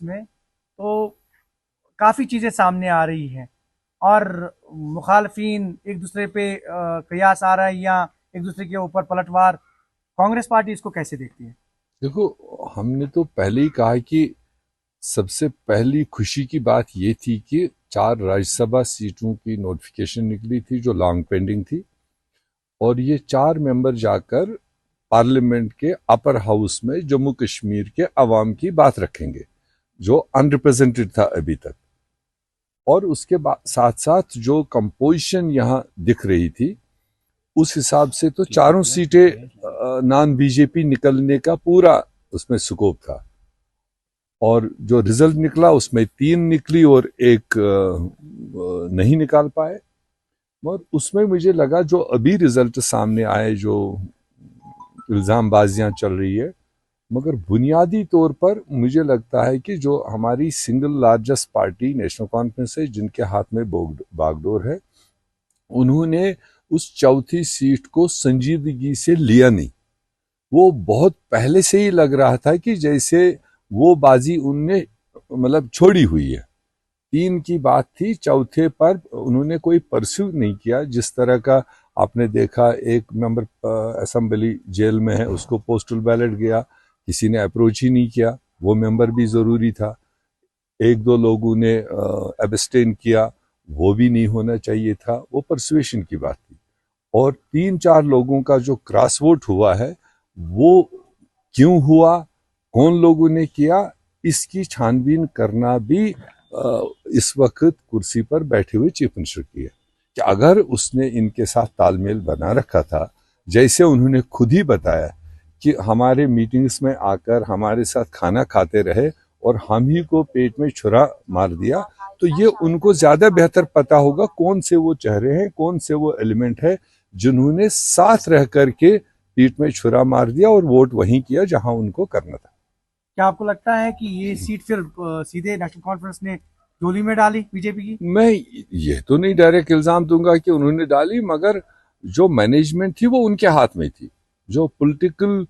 में तो काफ़ी चीज़ें सामने आ रही हैं और मुखालफीन एक दूसरे पे कयास आ रहा है या एक दूसरे के ऊपर पलटवार। कांग्रेस पार्टी इसको कैसे देखती है? देखो, हमने तो पहले ही कहा कि सबसे पहली खुशी की बात ये थी कि 4 राज्यसभा सीटों की नोटिफिकेशन निकली थी जो लॉन्ग पेंडिंग थी, और ये 4 मेंबर जाकर पार्लियामेंट के अपर हाउस में जम्मू कश्मीर के अवाम की बात रखेंगे जो अनरिप्रेजेंटेड था अभी तक। और उसके बाद साथ साथ जो कंपोजिशन यहाँ दिख रही थी उस हिसाब से तो चारों सीटें नॉन बीजेपी निकलने का पूरा उसमें स्कोप था। और जो रिजल्ट निकला उसमें 3 निकली और एक नहीं निकाल पाए। और उसमें मुझे लगा जो अभी रिजल्ट सामने आए, जो इल्जामबाजियां चल रही है, मगर बुनियादी तौर पर मुझे लगता है कि जो हमारी single largest party national conference है, जिनके हाथ में बागडोर है, उन्होंने उस चौथी सीट को संजीदगी से लिया नहीं। वो बहुत पहले से ही लग रहा था कि जैसे वो बाजी उनने मतलब छोड़ी हुई है। 3 की बात थी, चौथे पर उन्होंने कोई परस्यू नहीं किया। जिस तरह का आपने देखा, एक मेंबर असेंबली जेल में है, उसको पोस्टल बैलेट गया, किसी ने अप्रोच ही नहीं किया, वो मेंबर भी जरूरी था। 1-2 लोगों ने एब्स्टेन किया, वो भी नहीं होना चाहिए था, वो परसुएशन की बात थी। और 3-4 लोगों का जो क्रॉस वोट हुआ है, वो क्यों हुआ, कौन लोगों ने किया, इसकी छानबीन करना भी इस वक्त कुर्सी पर बैठे हुए चीफ मिनिस्टर की है। कि अगर उसने इनके साथ तालमेल बना रखा था, जैसे उन्होंने खुद ही बताया कि हमारे मीटिंग्स में आकर हमारे साथ खाना खाते रहे और हम ही को पेट में छुरा मार दिया, तो ये उनको ज्यादा बेहतर पता होगा कौन से वो चेहरे हैं, कौन से वो एलिमेंट है जिन्होंने साथ रह करके पीठ में छुरा मार दिया और वोट वहीं किया जहां उनको करना था। क्या आपको लगता है कि ये सीट फिर सीधे नेशनल कॉन्फ्रेंस ने झोली में डाली बीजेपी की? मैं ये तो नहीं डायरेक्ट इल्जाम दूंगा कि उन्होंने डाली, मगर जो मैनेजमेंट थी वो उनके हाथ में थी। जो पॉलिटिकल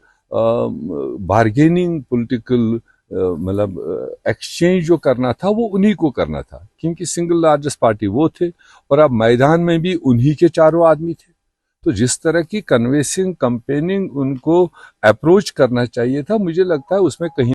बार्गेनिंग, पॉलिटिकल मतलब एक्सचेंज जो करना था वो उन्हीं को करना था, क्योंकि सिंगल लार्जेस्ट पार्टी वो थे और अब मैदान में भी उन्हीं के चारों आदमी थे। तो जिस तरह की कन्विंसिंग कंपेनिंग उनको अप्रोच करना चाहिए था, मुझे लगता है उसमें कहीं